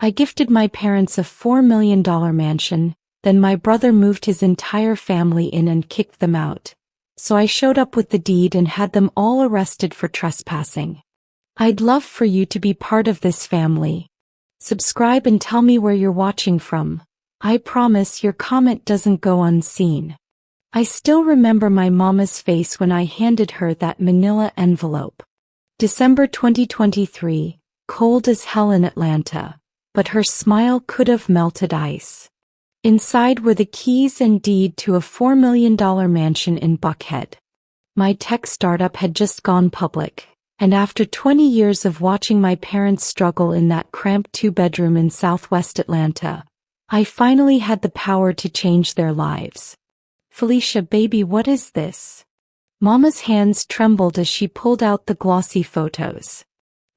I gifted my parents a $4 million mansion, then my brother moved his entire family in and kicked them out. So I showed up with the deed and had them all arrested for trespassing. I'd love for you to be part of this family. Subscribe and tell me where you're watching from. I promise your comment doesn't go unseen. I still remember my mama's face when I handed her that manila envelope. December 2023, cold as hell in Atlanta, but her smile could have melted ice. Inside were the keys and deed to a $4 million mansion in Buckhead. My tech startup had just gone public, and after 20 years of watching my parents struggle in that cramped 2-bedroom in Southwest Atlanta, I finally had the power to change their lives. Felicia, baby, what is this? Mama's hands trembled as she pulled out the glossy photos.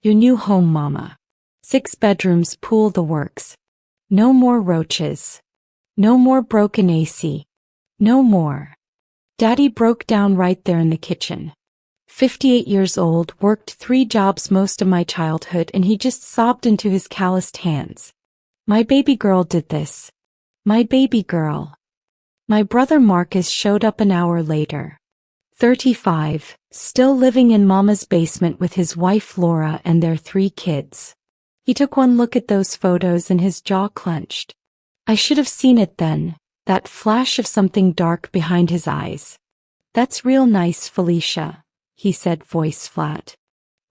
Your new home, Mama. 6 bedrooms, pool, the works. No more roaches. No more broken AC. No more. Daddy broke down right there in the kitchen. 58 years old, worked 3 jobs most of my childhood, and he just sobbed into his calloused hands. My baby girl did this. My baby girl. My brother Marcus showed up an hour later. 35, still living in Mama's basement with his wife Laura and their 3 kids. He took one look at those photos and his jaw clenched. I should have seen it then, that flash of something dark behind his eyes. That's real nice, Felicia, he said, voice flat.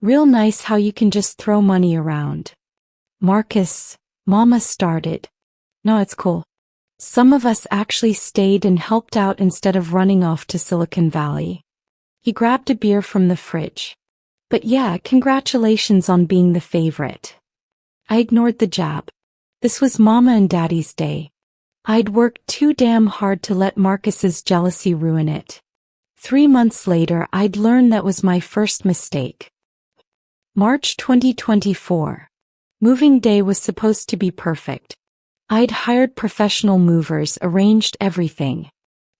Real nice how you can just throw money around. Marcus, Mama started. No, it's cool. Some of us actually stayed and helped out instead of running off to Silicon Valley. He grabbed a beer from the fridge. But yeah, congratulations on being the favorite. I ignored the jab. This was Mama and Daddy's day. I'd worked too damn hard to let Marcus's jealousy ruin it. 3 months later, I'd learned that was my first mistake. March 2024. Moving day was supposed to be perfect. I'd hired professional movers, arranged everything.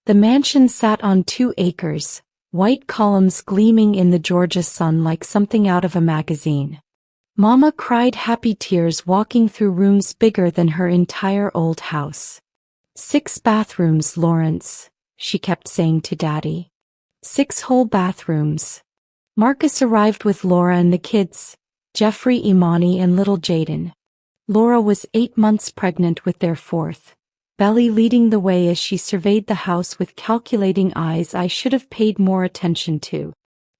The mansion sat on 2 acres, white columns gleaming in the Georgia sun like something out of a magazine. Mama cried happy tears walking through rooms bigger than her entire old house. 6 bathrooms, Lawrence, she kept saying to Daddy. 6 whole bathrooms. Marcus arrived with Laura and the kids, Jeffrey, Imani, and little Jaden. Laura was 8 months pregnant with their 4th, Belly leading the way as she surveyed the house with calculating eyes I should have paid more attention to.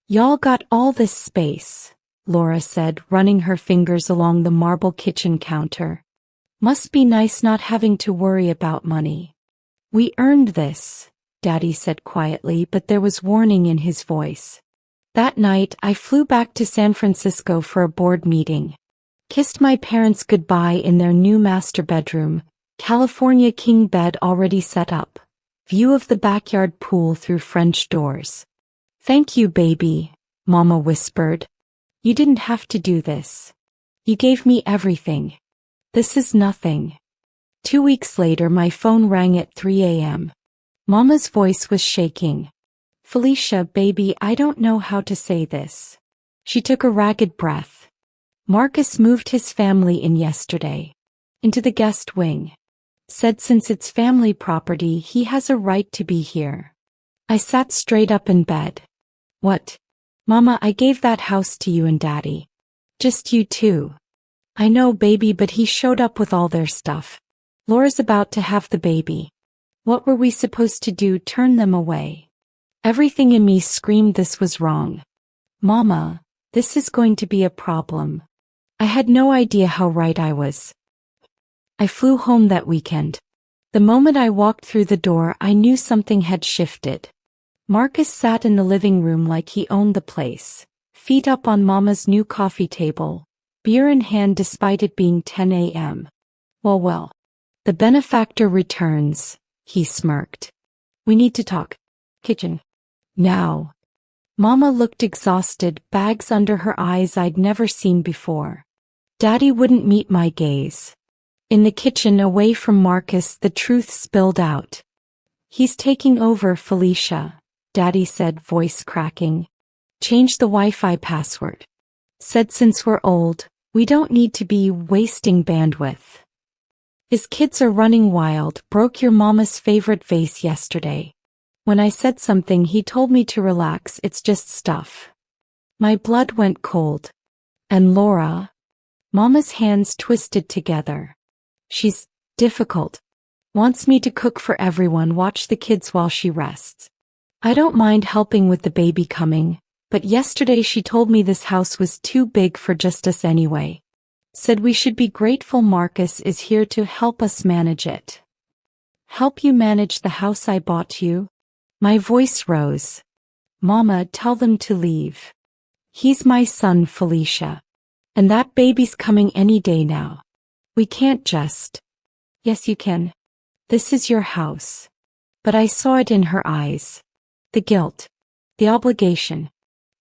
Y'all got all this space, Laura said, running her fingers along the marble kitchen counter. Must be nice not having to worry about money. We earned this, Daddy said quietly, but there was warning in his voice. That night, I flew back to San Francisco for a board meeting. Kissed my parents goodbye in their new master bedroom, California king bed already set up. View of the backyard pool through French doors. Thank you, baby, Mama whispered. You didn't have to do this. You gave me everything. This is nothing. 2 weeks later, my phone rang at 3 a.m. Mama's voice was shaking. Felicia, baby, I don't know how to say this. She took a ragged breath. Marcus moved his family in yesterday. Into the guest wing. Said since it's family property, he has a right to be here. I sat straight up in bed. What? Mama, I gave that house to you and Daddy. Just you two. I know, baby, but he showed up with all their stuff. Laura's about to have the baby. What were we supposed to do, turn them away? Everything in me screamed this was wrong. Mama, this is going to be a problem. I had no idea how right I was. I flew home that weekend. The moment I walked through the door, I knew something had shifted. Marcus sat in the living room like he owned the place, feet up on Mama's new coffee table, beer in hand despite it being 10 a.m. Well, the benefactor returns, he smirked. We need to talk. Kitchen. Now. Mama looked exhausted, bags under her eyes I'd never seen before. Daddy wouldn't meet my gaze. In the kitchen away from Marcus, the truth spilled out. He's taking over, Felicia, Daddy said, voice cracking. Change the Wi-Fi password. Said since we're old, We don't need to be wasting bandwidth. His kids are running wild, broke your mama's favorite vase yesterday. When I said something, he told me to relax, it's just stuff. My blood went cold. And Laura? Mama's hands twisted together. She's difficult. Wants me to cook for everyone, watch the kids while she rests. I don't mind helping with the baby coming, but yesterday she told me this house was too big for just us anyway. Said we should be grateful Marcus is here to help us manage it. Help you manage the house I bought you? My voice rose. Mama, tell them to leave. He's my son, Felicia. And that baby's coming any day now. We can't just. Yes, you can. This is your house. But I saw it in her eyes. The guilt. The obligation.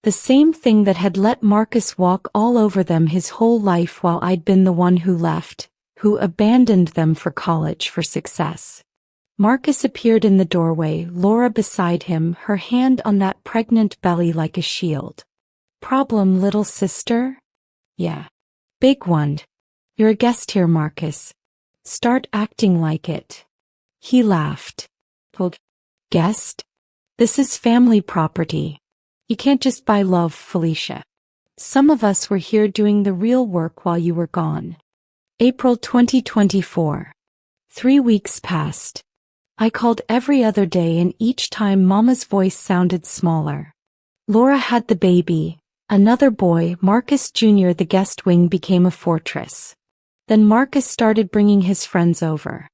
The same thing that had let Marcus walk all over them his whole life while I'd been the one who left, who abandoned them for college, for success. Marcus appeared in the doorway, Laura beside him, her hand on that pregnant belly like a shield. Problem, little sister? Yeah. Big one. You're a guest here, Marcus. Start acting like it. He laughed. Guest? This is family property. You can't just buy love, Felicia. Some of us were here doing the real work while you were gone. April 2024. 3 weeks passed. I called every other day and each time Mama's voice sounded smaller. Laura had the baby, another boy, Marcus Jr. The guest wing became a fortress. Then Marcus started bringing his friends over.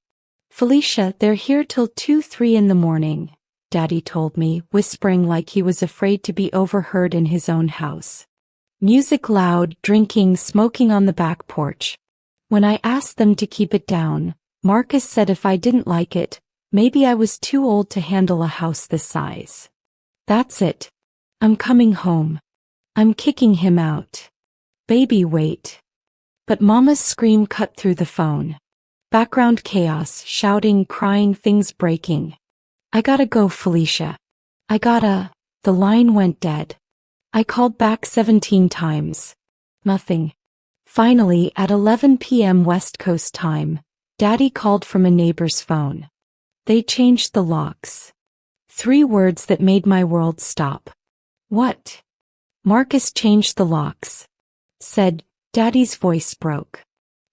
Felicia, they're here till 2-3 in the morning. Daddy told me, whispering like he was afraid to be overheard in his own house. Music loud, drinking, smoking on the back porch. When I asked them to keep it down, Marcus said if I didn't like it, maybe I was too old to handle a house this size. That's it. I'm coming home. I'm kicking him out. Baby, wait. But Mama's scream cut through the phone. Background chaos, shouting, crying, things breaking. I gotta go, Felicia. The line went dead. I called back 17 times. Nothing. Finally, at 11 p.m. West Coast time, Daddy called from a neighbor's phone. They changed the locks. 3 words that made my world stop. What? Marcus changed the locks. Said, Daddy's voice broke.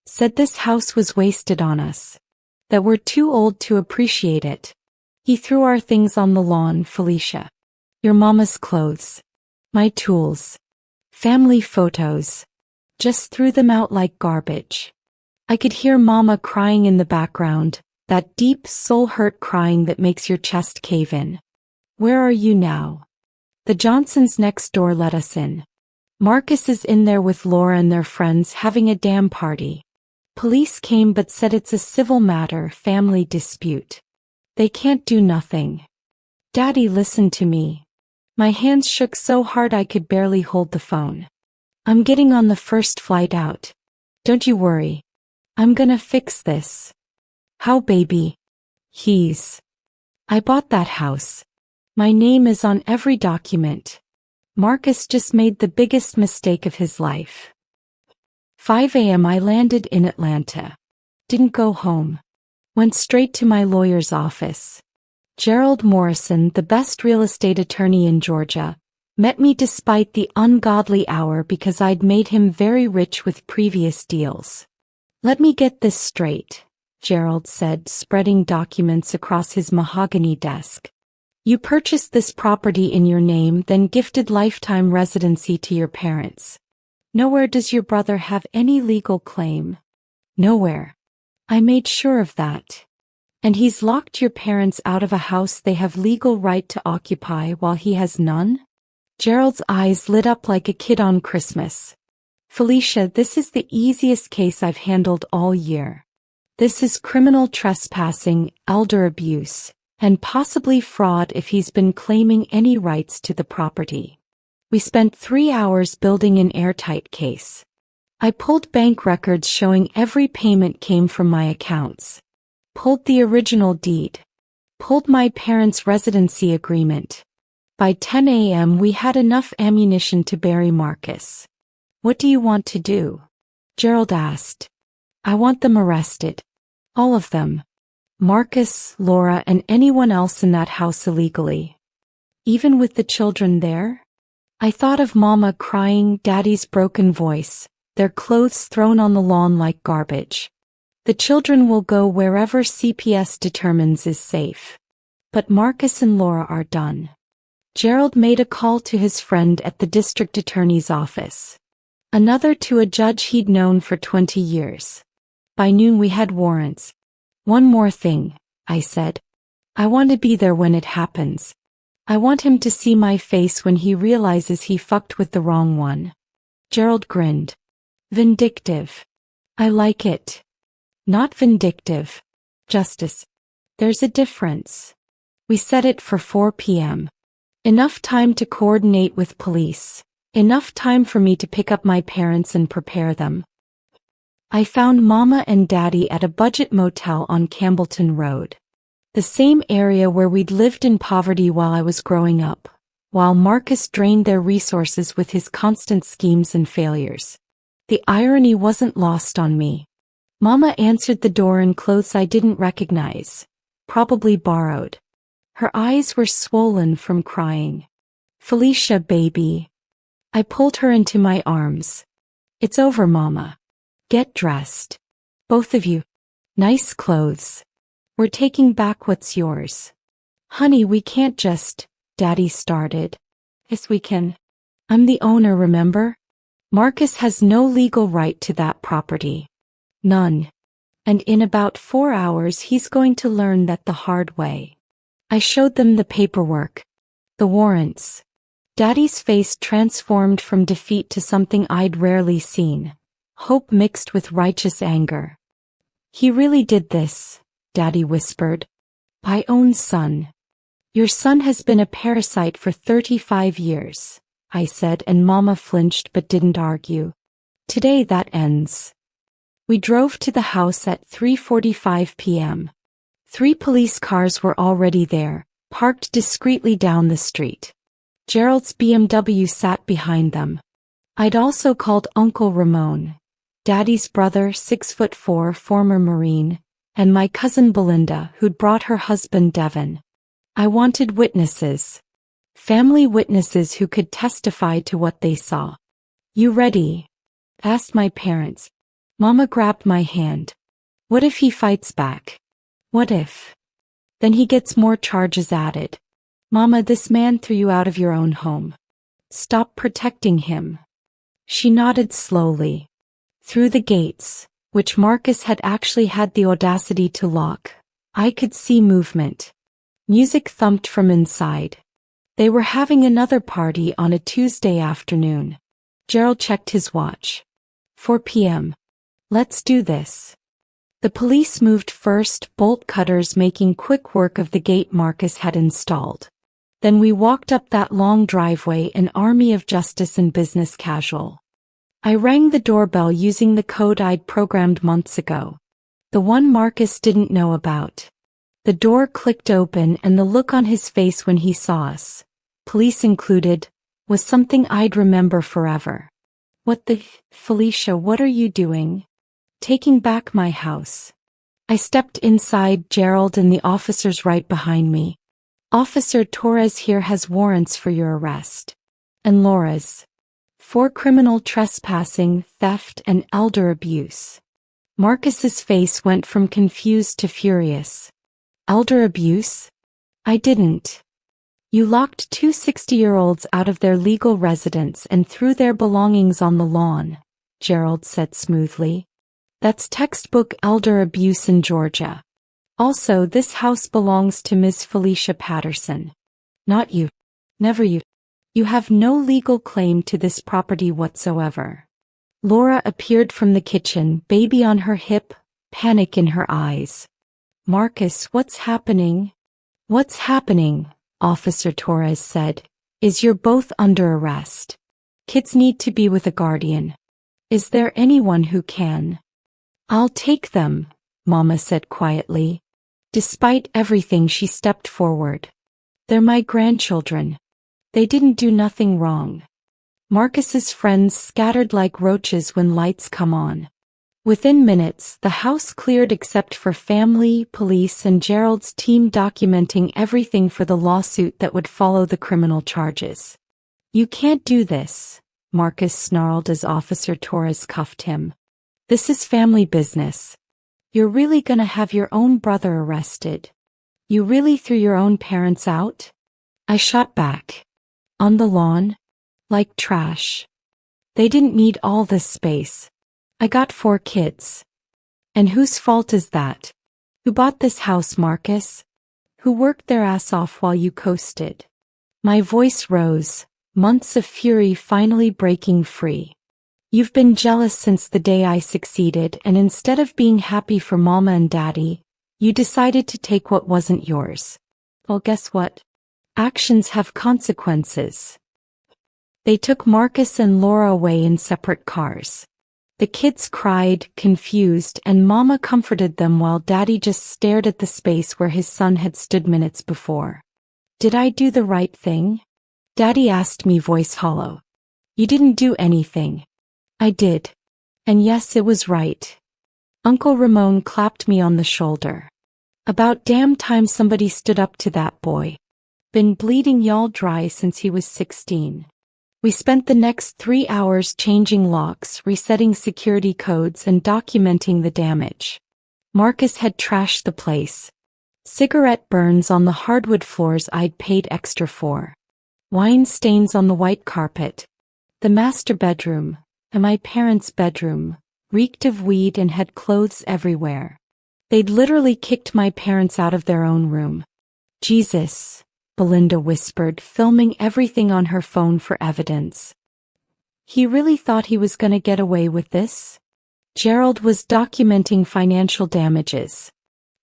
Said this house was wasted on us. That we're too old to appreciate it. He threw our things on the lawn, Felicia. Your mama's clothes. My tools. Family photos. Just threw them out like garbage. I could hear Mama crying in the background, that deep, soul-hurt crying that makes your chest cave in. Where are you now? The Johnsons next door let us in. Marcus is in there with Laura and their friends having a damn party. Police came but said it's a civil matter, family dispute. They can't do nothing. Daddy, listen to me. My hands shook so hard I could barely hold the phone. I'm getting on the first flight out. Don't you worry. I'm gonna fix this. How, baby? I bought that house. My name is on every document. Marcus just made the biggest mistake of his life. 5 a.m. I landed in Atlanta. Didn't go home. Went straight to my lawyer's office. Gerald Morrison, the best real estate attorney in Georgia, met me despite the ungodly hour because I'd made him very rich with previous deals. Let me get this straight, Gerald said, spreading documents across his mahogany desk. You purchased this property in your name, then gifted lifetime residency to your parents. Nowhere does your brother have any legal claim. Nowhere. I made sure of that. And he's locked your parents out of a house they have legal right to occupy while he has none? Gerald's eyes lit up like a kid on Christmas. Felicia, this is the easiest case I've handled all year. This is criminal trespassing, elder abuse, and possibly fraud if he's been claiming any rights to the property. We spent 3 hours building an airtight case. I pulled bank records showing every payment came from my accounts. Pulled the original deed. Pulled my parents' residency agreement. By 10 a.m. we had enough ammunition to bury Marcus. What do you want to do? Gerald asked. I want them arrested. All of them. Marcus, Laura, and anyone else in that house illegally. Even with the children there? I thought of Mama crying, Daddy's broken voice, their clothes thrown on the lawn like garbage. The children will go wherever CPS determines is safe. But Marcus and Laura are done. Gerald made a call to his friend at the district attorney's office. Another to a judge he'd known for 20 years. By noon we had warrants. One more thing, I said. I want to be there when it happens. I want him to see my face when he realizes he fucked with the wrong one. Gerald grinned. Vindictive. I like it. Not vindictive. Justice. There's a difference. We set it for 4 p.m. Enough time to coordinate with police. Enough time for me to pick up my parents and prepare them. I found Mama and Daddy at a budget motel on Campbellton Road. The same area where we'd lived in poverty while I was growing up, while Marcus drained their resources with his constant schemes and failures. The irony wasn't lost on me. Mama answered the door in clothes I didn't recognize, probably borrowed. Her eyes were swollen from crying. Felicia, baby. I pulled her into my arms. It's over, Mama. Get dressed. Both of you. Nice clothes. We're taking back what's yours. Honey, we can't just, Daddy started. Yes, we can. I'm the owner, remember? Marcus has no legal right to that property. None. And in about 4 hours he's going to learn that the hard way. I showed them the paperwork. The warrants. Daddy's face transformed from defeat to something I'd rarely seen. Hope mixed with righteous anger. He really did this, Daddy whispered. My own son. Your son has been a parasite for 35 years, I said, and Mama flinched but didn't argue. Today that ends. We drove to the house at 3:45 p.m. 3 police cars were already there, parked discreetly down the street. Gerald's BMW sat behind them. I'd also called Uncle Ramon, Daddy's brother, 6'4", former Marine, and my cousin Belinda, who'd brought her husband Devon. I wanted witnesses. Family witnesses who could testify to what they saw. You ready? Asked my parents. Mama grabbed my hand. What if he fights back? What if? Then he gets more charges added. Mama, this man threw you out of your own home. Stop protecting him. She nodded slowly. Through the gates, which Marcus had actually had the audacity to lock, I could see movement. Music thumped from inside. They were having another party on a Tuesday afternoon. Gerald checked his watch. 4 p.m. Let's do this. The police moved first, bolt cutters making quick work of the gate Marcus had installed. Then we walked up that long driveway, an army of justice and business casual. I rang the doorbell using the code I'd programmed months ago. The one Marcus didn't know about. The door clicked open and the look on his face when he saw us, police included, was something I'd remember forever. What the, Felicia, what are you doing? Taking back my house. I stepped inside, Gerald and the officers right behind me. Officer Torres here has warrants for your arrest. And Laura's. For criminal trespassing, theft, and elder abuse. Marcus's face went from confused to furious. Elder abuse? I didn't. You locked 2 60-year-olds out of their legal residence and threw their belongings on the lawn, Gerald said smoothly. That's textbook elder abuse in Georgia. Also, this house belongs to Ms. Felicia Patterson. Not you. Never you. You have no legal claim to this property whatsoever. Laura appeared from the kitchen, baby on her hip, panic in her eyes. Marcus, what's happening? What's happening, Officer Torres said, is you're both under arrest. Kids need to be with a guardian. Is there anyone who can? I'll take them, Mama said quietly. Despite everything, she stepped forward. They're my grandchildren. They didn't do nothing wrong. Marcus's friends scattered like roaches when lights come on. Within minutes, the house cleared except for family, police, and Gerald's team documenting everything for the lawsuit that would follow the criminal charges. "You can't do this," Marcus snarled as Officer Torres cuffed him. "This is family business. You're really gonna have your own brother arrested? You really threw your own parents out?" I shot back. "On the lawn? Like trash. They didn't need all this space. I got 4 kids. And whose fault is that? Who bought this house, Marcus? Who worked their ass off while you coasted?" My voice rose, months of fury finally breaking free. "You've been jealous since the day I succeeded, and instead of being happy for Mama and Daddy, you decided to take what wasn't yours. Well, guess what? Actions have consequences." They took Marcus and Laura away in separate cars. The kids cried, confused, and Mama comforted them while Daddy just stared at the space where his son had stood minutes before. "Did I do the right thing?" Daddy asked me, voice hollow. "You didn't do anything." "I did. And yes, it was right." Uncle Ramon clapped me on the shoulder. "About damn time somebody stood up to that boy. Been bleeding y'all dry since he was 16. We spent the next 3 hours changing locks, resetting security codes, and documenting the damage. Marcus had trashed the place. Cigarette burns on the hardwood floors I'd paid extra for. Wine stains on the white carpet. The master bedroom, and my parents' bedroom, reeked of weed and had clothes everywhere. They'd literally kicked my parents out of their own room. "Jesus," Belinda whispered, filming everything on her phone for evidence. "He really thought he was gonna get away with this?" Gerald was documenting financial damages.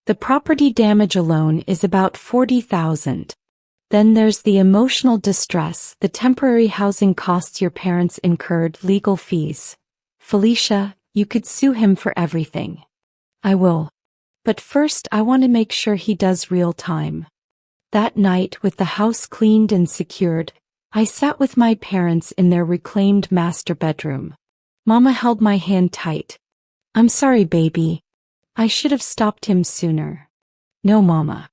"The property damage alone is about $40,000. Then there's the emotional distress, the temporary housing costs your parents incurred, legal fees. Felicia, you could sue him for everything." "I will. But first I want to make sure he does real time." That night, with the house cleaned and secured, I sat with my parents in their reclaimed master bedroom. Mama held my hand tight. "I'm sorry, baby. I should have stopped him sooner." "No, Mama.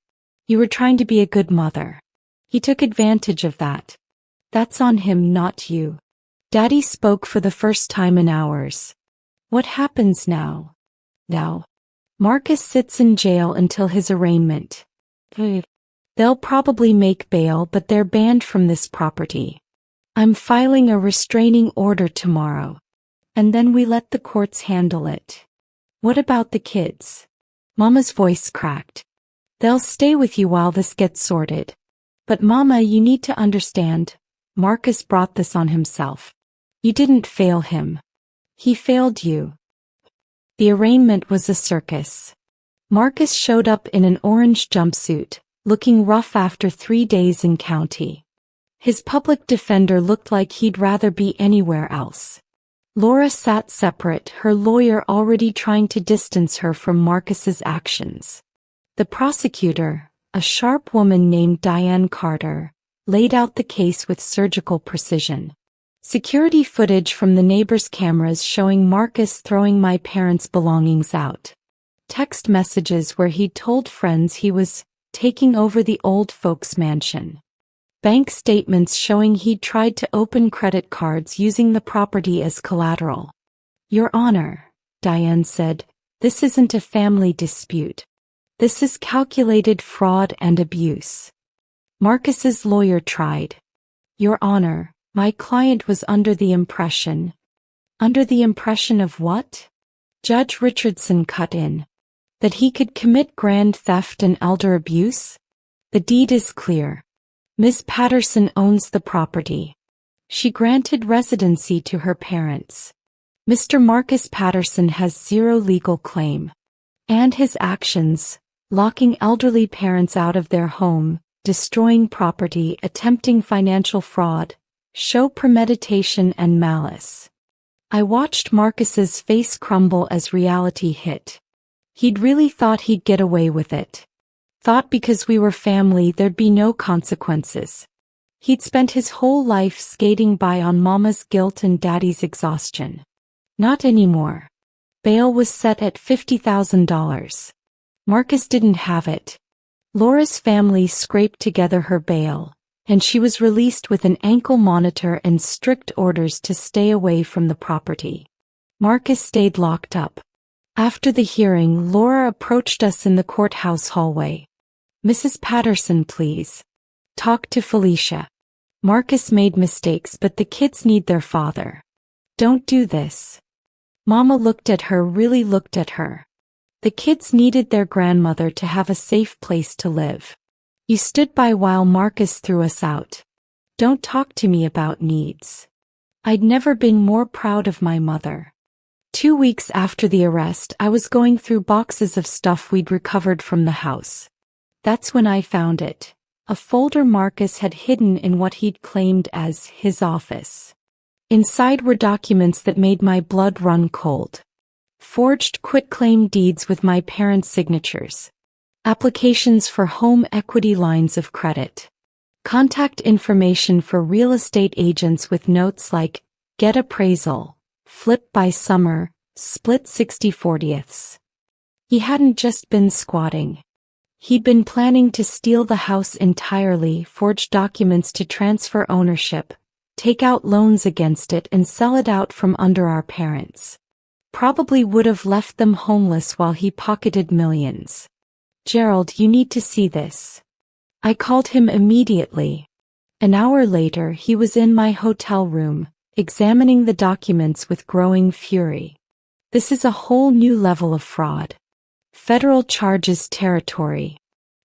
You were trying to be a good mother. He took advantage of that. That's on him, not you." Daddy spoke for the first time in hours. "What happens now?" "Now, Marcus sits in jail until his arraignment. They'll probably make bail, but they're banned from this property. I'm filing a restraining order tomorrow. And then we let the courts handle it." "What about the kids?" Mama's voice cracked. "They'll stay with you while this gets sorted. But Mama, you need to understand, Marcus brought this on himself. You didn't fail him. He failed you." The arraignment was a circus. Marcus showed up in an orange jumpsuit, looking rough after 3 days in county. His public defender looked like he'd rather be anywhere else. Laura sat separate, her lawyer already trying to distance her from Marcus's actions. The prosecutor, a sharp woman named Diane Carter, laid out the case with surgical precision. Security footage from the neighbors' cameras showing Marcus throwing my parents' belongings out. Text messages where he'd told friends he was taking over the old folks' mansion. Bank statements showing he'd tried to open credit cards using the property as collateral. "Your Honor," Diane said, "this isn't a family dispute. This is calculated fraud and abuse." Marcus's lawyer tried. "Your Honor, my client was under the impression." "Under the impression of what?" Judge Richardson cut in. "That he could commit grand theft and elder abuse? The deed is clear. Miss Patterson owns the property. She granted residency to her parents. Mr. Marcus Patterson has zero legal claim. And his actions, locking elderly parents out of their home, destroying property, attempting financial fraud, show premeditation and malice." I watched Marcus's face crumble as reality hit. He'd really thought he'd get away with it. Thought because we were family there'd be no consequences. He'd spent his whole life skating by on Mama's guilt and Daddy's exhaustion. Not anymore. Bail was set at $50,000. Marcus didn't have it. Laura's family scraped together her bail, and she was released with an ankle monitor and strict orders to stay away from the property. Marcus stayed locked up. After the hearing, Laura approached us in the courthouse hallway. "Mrs. Patterson, please. Talk to Felicia. Marcus made mistakes, but the kids need their father. Don't do this." Mama looked at her, really looked at her. The kids needed their grandmother to have a safe place to live. You stood by while Marcus threw us out. Don't talk to me about needs. I'd never been more proud of my mother. 2 weeks after the arrest, I was going through boxes of stuff we'd recovered from the house. That's when I found it. A folder Marcus had hidden in what he'd claimed as his office. Inside were documents that made my blood run cold. Forged quitclaim deeds with my parents' signatures. Applications for home equity lines of credit. Contact information for real estate agents with notes like, get appraisal, flip by summer, split 60/40ths. He hadn't just been squatting. He'd been planning to steal the house entirely, forge documents to transfer ownership, take out loans against it and sell it out from under our parents. Probably would have left them homeless while he pocketed millions. "Gerald, you need to see this." I called him immediately. An hour later, he was in my hotel room, examining the documents with growing fury. This is a whole new level of fraud. Federal charges territory.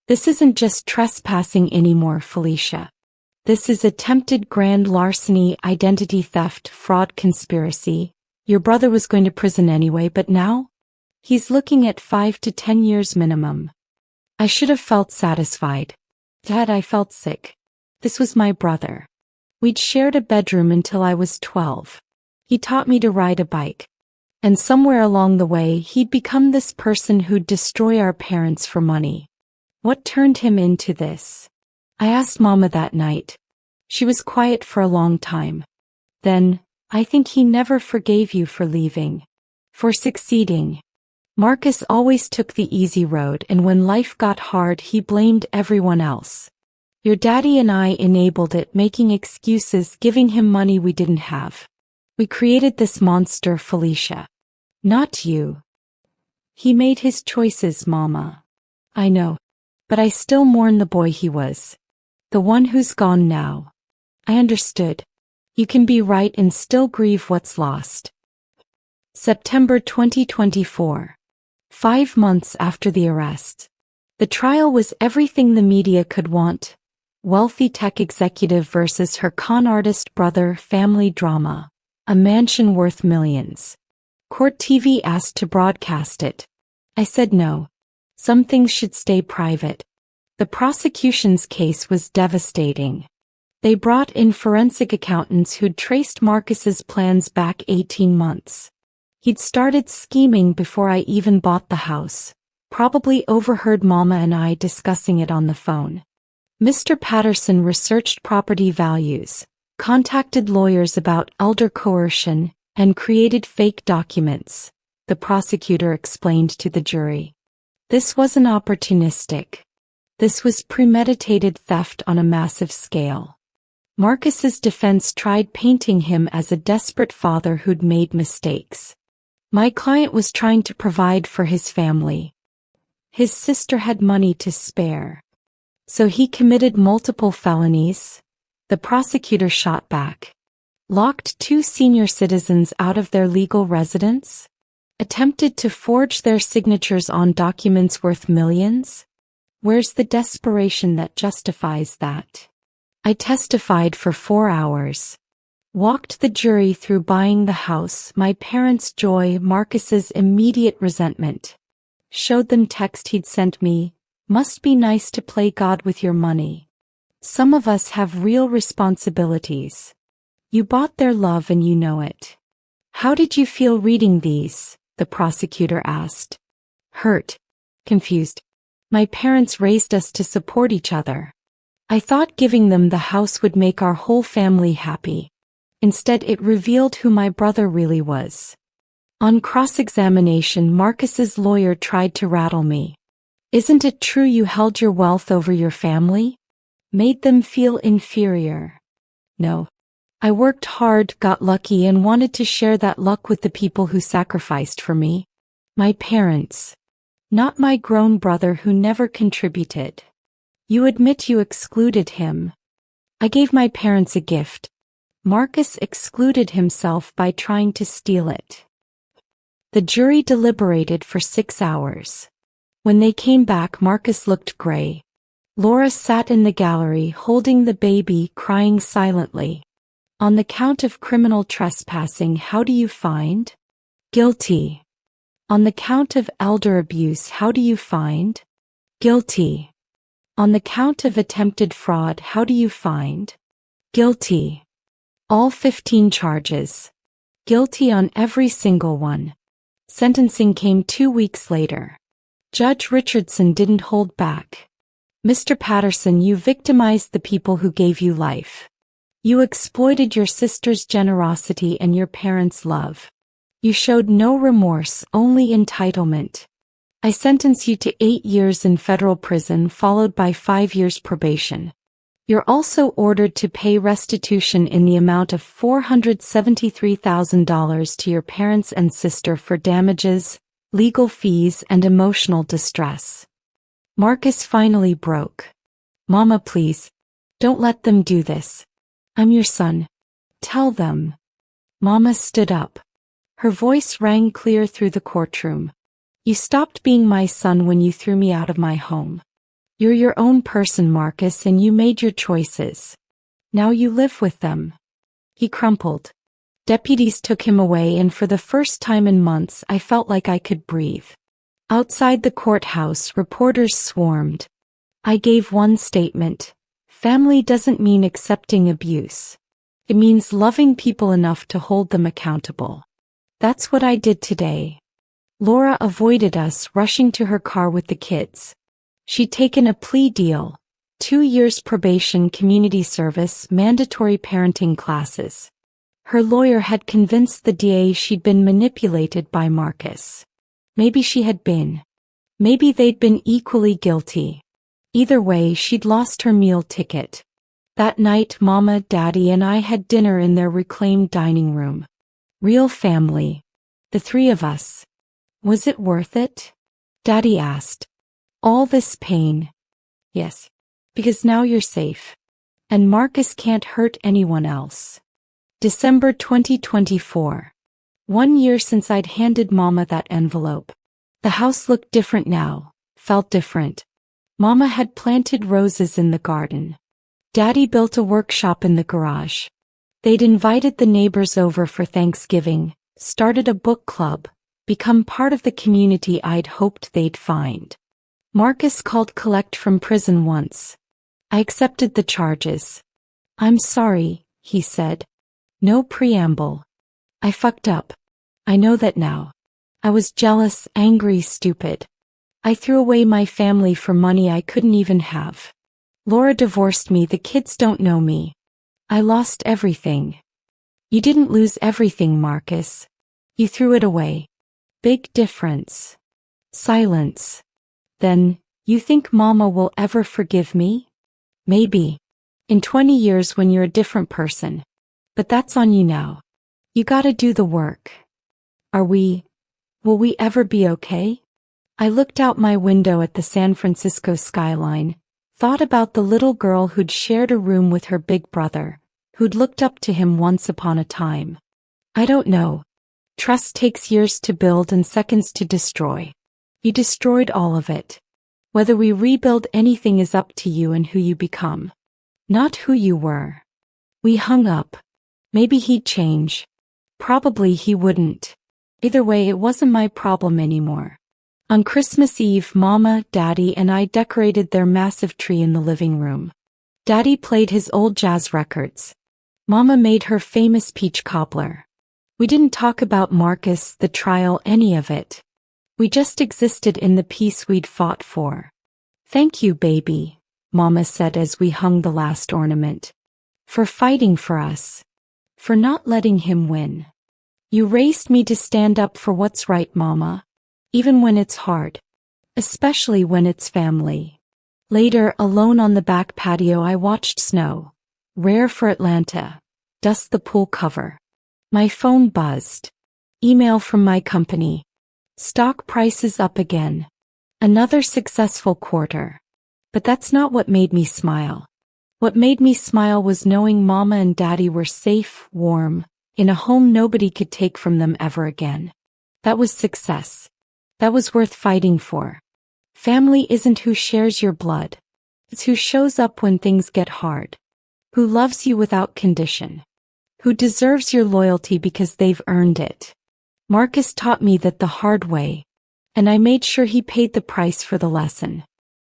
This isn't just trespassing anymore, Felicia. This is attempted grand larceny, identity theft, fraud, conspiracy. Your brother was going to prison anyway, but now? He's looking at 5 to 10 years minimum. I should have felt satisfied. Dad, I felt sick. This was my brother. We'd shared a bedroom until I was 12. He taught me to ride a bike. And somewhere along the way, he'd become this person who'd destroy our parents for money. What turned him into this? I asked Mama that night. She was quiet for a long time. Then, I think he never forgave you for leaving. For succeeding. Marcus always took the easy road, and when life got hard, he blamed everyone else. Your daddy and I enabled it, making excuses, giving him money we didn't have. We created this monster, Felicia. Not you. He made his choices, Mama. I know. But I still mourn the boy he was. The one who's gone now. I understood. You can be right and still grieve what's lost. September 2024. 5 months after the arrest. The trial was everything the media could want. Wealthy tech executive versus her con artist brother, family drama. A mansion worth millions. Court TV asked to broadcast it. I said no. Some things should stay private. The prosecution's case was devastating. They brought in forensic accountants who'd traced Marcus's plans back 18 months. He'd started scheming before I even bought the house. Probably overheard Mama and I discussing it on the phone. Mr. Patterson researched property values, contacted lawyers about elder coercion, and created fake documents, the prosecutor explained to the jury. This wasn't opportunistic. This was premeditated theft on a massive scale. Marcus's defense tried painting him as a desperate father who'd made mistakes. My client was trying to provide for his family. His sister had money to spare. So he committed multiple felonies. The prosecutor shot back. Locked 2 senior citizens out of their legal residence? Attempted to forge their signatures on documents worth millions? Where's the desperation that justifies that? I testified for 4 hours. Walked the jury through buying the house, my parents' joy, Marcus's immediate resentment. Showed them text he'd sent me. Must be nice to play God with your money. Some of us have real responsibilities. You bought their love and you know it. How did you feel reading these? The prosecutor asked. Hurt. Confused. My parents raised us to support each other. I thought giving them the house would make our whole family happy. Instead, it revealed who my brother really was. On cross-examination, Marcus's lawyer tried to rattle me. Isn't it true you held your wealth over your family? Made them feel inferior? No. I worked hard, got lucky, and wanted to share that luck with the people who sacrificed for me. My parents. Not my grown brother who never contributed. You admit you excluded him. I gave my parents a gift. Marcus excluded himself by trying to steal it. The jury deliberated for 6 hours. When they came back, Marcus looked gray. Laura sat in the gallery holding the baby, crying silently. On the count of criminal trespassing, how do you find? Guilty. On the count of elder abuse, how do you find? Guilty. On the count of attempted fraud, how do you find? Guilty. All 15 charges. Guilty on every single one. Sentencing came 2 weeks later. Judge Richardson didn't hold back. Mr. Patterson, you victimized the people who gave you life. You exploited your sister's generosity and your parents' love. You showed no remorse, only entitlement. I sentence you to 8 years in federal prison followed by 5 years probation. You're also ordered to pay restitution in the amount of $473,000 to your parents and sister for damages, legal fees, and emotional distress. Marcus finally broke. Mama, please. Don't let them do this. I'm your son. Tell them. Mama stood up. Her voice rang clear through the courtroom. You stopped being my son when you threw me out of my home. You're your own person, Marcus, and you made your choices. Now you live with them. He crumpled. Deputies took him away, and for the first time in months I felt like I could breathe. Outside the courthouse, reporters swarmed. I gave one statement. Family doesn't mean accepting abuse. It means loving people enough to hold them accountable. That's what I did today. Laura avoided us, rushing to her car with the kids. She'd taken a plea deal. 2 years probation, community service, mandatory parenting classes. Her lawyer had convinced the DA she'd been manipulated by Marcus. Maybe she had been. Maybe they'd been equally guilty. Either way, she'd lost her meal ticket. That night, Mama, Daddy, and I had dinner in their reclaimed dining room. Real family. The 3 of us. Was it worth it? Daddy asked. All this pain. Yes. Because now you're safe. And Marcus can't hurt anyone else. December 2024. 1 year since I'd handed Mama that envelope. The house looked different now, felt different. Mama had planted roses in the garden. Daddy built a workshop in the garage. They'd invited the neighbors over for Thanksgiving, started a book club, become part of the community I'd hoped they'd find. Marcus called collect from prison once. I accepted the charges. I'm sorry, he said. No preamble. I fucked up. I know that now. I was jealous, angry, stupid. I threw away my family for money I couldn't even have. Laura divorced me, the kids don't know me. I lost everything. You didn't lose everything, Marcus. You threw it away. Big difference. Silence. Then, you think Mama will ever forgive me? Maybe. In 20 years when you're a different person. But that's on you now. You gotta do the work. Will we ever be okay? I looked out my window at the San Francisco skyline, thought about the little girl who'd shared a room with her big brother, who'd looked up to him once upon a time. I don't know. Trust takes years to build and seconds to destroy. You destroyed all of it. Whether we rebuild anything is up to you and who you become. Not who you were. We hung up. Maybe he'd change. Probably he wouldn't. Either way, it wasn't my problem anymore. On Christmas Eve, Mama, Daddy, and I decorated their massive tree in the living room. Daddy played his old jazz records. Mama made her famous peach cobbler. We didn't talk about Marcus, the trial, any of it. We just existed in the peace we'd fought for. Thank you, baby. Mama said as we hung the last ornament. For fighting for us. For not letting him win. You raised me to stand up for what's right, Mama. Even when it's hard. Especially when it's family. Later, alone on the back patio, I watched snow. Rare for Atlanta. Dust the pool cover. My phone buzzed. Email from my company. Stock prices up again. Another successful quarter. But that's not what made me smile. What made me smile was knowing Mama and Daddy were safe, warm, in a home nobody could take from them ever again. That was success. That was worth fighting for. Family isn't who shares your blood. It's who shows up when things get hard. Who loves you without condition. Who deserves your loyalty because they've earned it. Marcus taught me that the hard way. And I made sure he paid the price for the lesson.